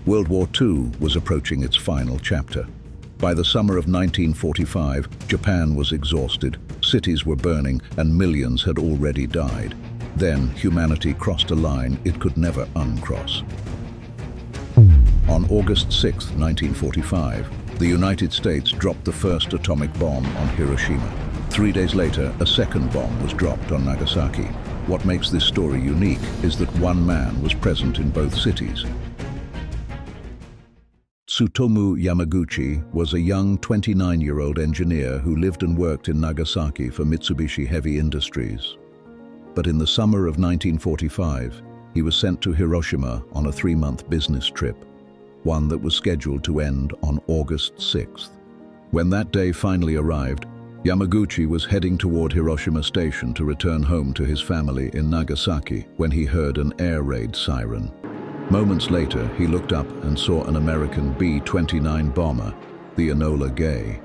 World War II was approaching its final chapter. By the summer of 1945, Japan was exhausted, cities were burning, and millions had already died. Then humanity crossed a line it could never uncross. On August 6, 1945, the United States dropped the first atomic bomb on Hiroshima. 3 days later, a second bomb was dropped on Nagasaki. What makes this story unique is that one man was present in both cities. Tsutomu Yamaguchi was a young 29-year-old engineer who lived and worked in Nagasaki for Mitsubishi Heavy Industries. But in the summer of 1945, he was sent to Hiroshima on a 3-month business trip, one that was scheduled to end on August 6th. When that day finally arrived, Yamaguchi was heading toward Hiroshima Station to return home to his family in Nagasaki when he heard an air raid siren. Moments later, he looked up and saw an American B-29 bomber, the Enola Gay.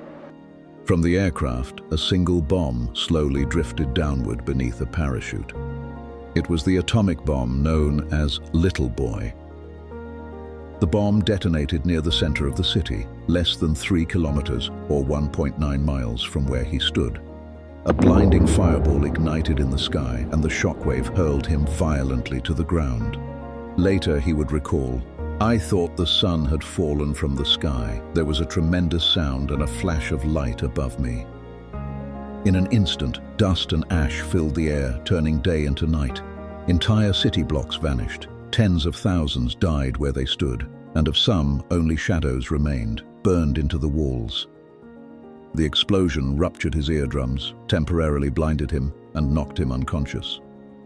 From the aircraft, a single bomb slowly drifted downward beneath a parachute. It was the atomic bomb known as Little Boy. The bomb detonated near the center of the city, less than 3 kilometers or 1.9 miles from where he stood. A blinding fireball ignited in the sky, and the shockwave hurled him violently to the ground. Later he would recall, "I thought the sun had fallen from the sky. There was a tremendous sound and a flash of light above me." In an instant, dust and ash filled the air, turning day into night. Entire city blocks vanished. Tens of thousands died where they stood, and of some only shadows remained, burned into the walls. The explosion ruptured his eardrums, temporarily blinded him, and knocked him unconscious.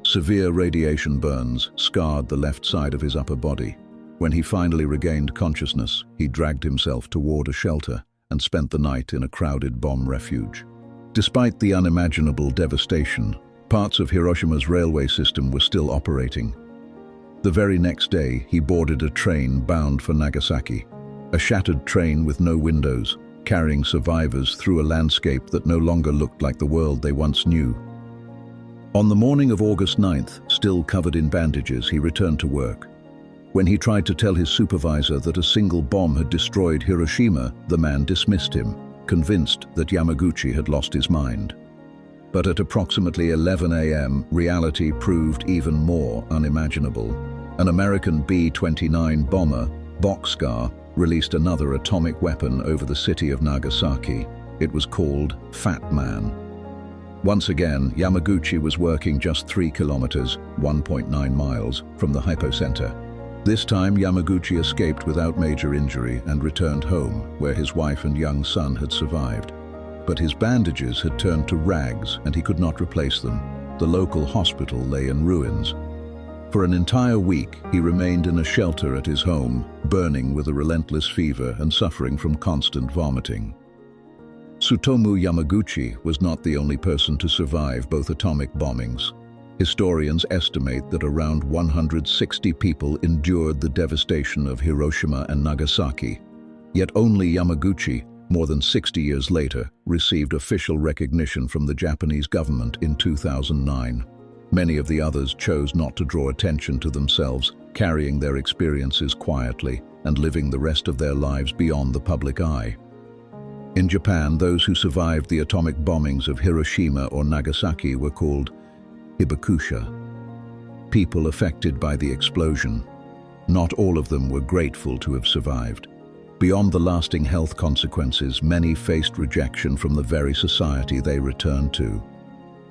Severe radiation burns scarred the left side of his upper body. When he finally regained consciousness, he dragged himself toward a shelter and spent the night in a crowded bomb refuge. Despite the unimaginable devastation, parts of Hiroshima's railway system were still operating. The very next day, he boarded a train bound for Nagasaki, a shattered train with no windows, carrying survivors through a landscape that no longer looked like the world they once knew. On the morning of August 9th, still covered in bandages, he returned to work. When he tried to tell his supervisor that a single bomb had destroyed Hiroshima, the man dismissed him, convinced that Yamaguchi had lost his mind. But at approximately 11 a.m., reality proved even more unimaginable. An American B-29 bomber, Bockscar, released another atomic weapon over the city of Nagasaki. It was called Fat Man. Once again, Yamaguchi was working just 3 kilometers, 1.9 miles, from the hypocenter. This time, Yamaguchi escaped without major injury and returned home, where his wife and young son had survived. But his bandages had turned to rags, and he could not replace them. The local hospital lay in ruins. For an entire week, he remained in a shelter at his home, burning with a relentless fever and suffering from constant vomiting. Tsutomu Yamaguchi was not the only person to survive both atomic bombings. Historians estimate that around 160 people endured the devastation of Hiroshima and Nagasaki. Yet only Yamaguchi, more than 60 years later, received official recognition from the Japanese government in 2009. Many of the others chose not to draw attention to themselves, carrying their experiences quietly and living the rest of their lives beyond the public eye. In Japan, those who survived the atomic bombings of Hiroshima or Nagasaki were called hibakusha, people affected by the explosion. Not all of them were grateful to have survived. Beyond the lasting health consequences, many faced rejection from the very society they returned to.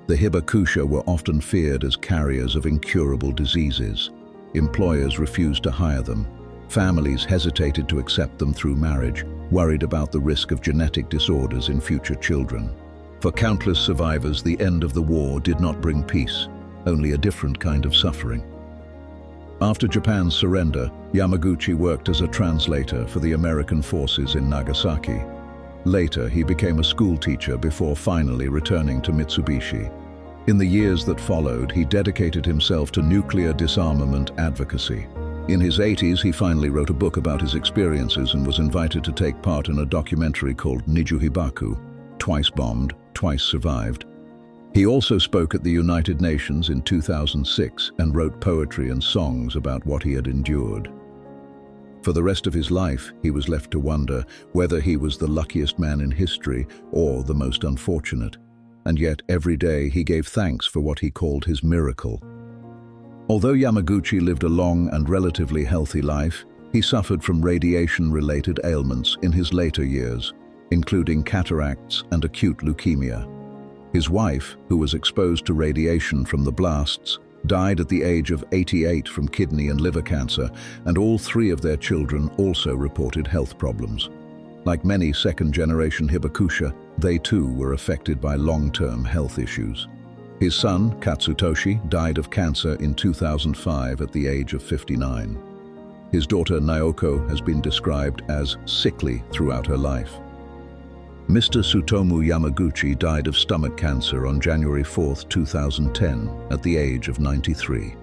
The hibakusha were often feared as carriers of incurable diseases. Employers refused to hire them. Families hesitated to accept them through marriage, worried about the risk of genetic disorders in future children. For countless survivors, the end of the war did not bring peace, only a different kind of suffering. After Japan's surrender, Yamaguchi worked as a translator for the American forces in Nagasaki. Later, he became a school teacher before finally returning to Mitsubishi. In the years that followed, he dedicated himself to nuclear disarmament advocacy. In his 80s, he finally wrote a book about his experiences and was invited to take part in a documentary called Nijuhibaku, Twice Bombed, Twice Survived. He also spoke at the United Nations in 2006 and wrote poetry and songs about what he had endured. For the rest of his life, he was left to wonder whether he was the luckiest man in history or the most unfortunate. And yet every day he gave thanks for what he called his miracle. Although Yamaguchi lived a long and relatively healthy life, he suffered from radiation-related ailments in his later years, including cataracts and acute leukemia. His wife, who was exposed to radiation from the blasts, died at the age of 88 from kidney and liver cancer, and all three of their children also reported health problems. Like many second-generation Hibakusha, they too were affected by long-term health issues. His son, Katsutoshi, died of cancer in 2005 at the age of 59. His daughter Naoko has been described as sickly throughout her life. Mr. Tsutomu Yamaguchi died of stomach cancer on January 4, 2010, at the age of 93.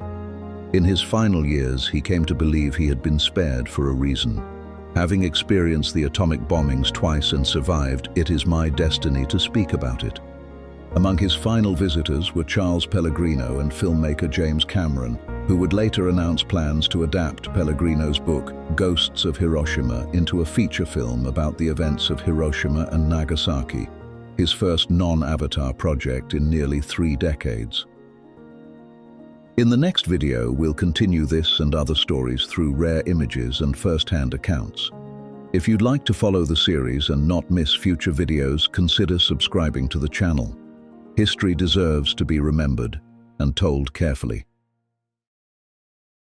In his final years, he came to believe he had been spared for a reason. Having experienced the atomic bombings twice and survived, it is my destiny to speak about it. Among his final visitors were Charles Pellegrino and filmmaker James Cameron, who would later announce plans to adapt Pellegrino's book, Ghosts of Hiroshima, into a feature film about the events of Hiroshima and Nagasaki, his first non-Avatar project in nearly 3 decades. In the next video, we'll continue this and other stories through rare images and first-hand accounts. If you'd like to follow the series and not miss future videos, consider subscribing to the channel. History deserves to be remembered and told carefully.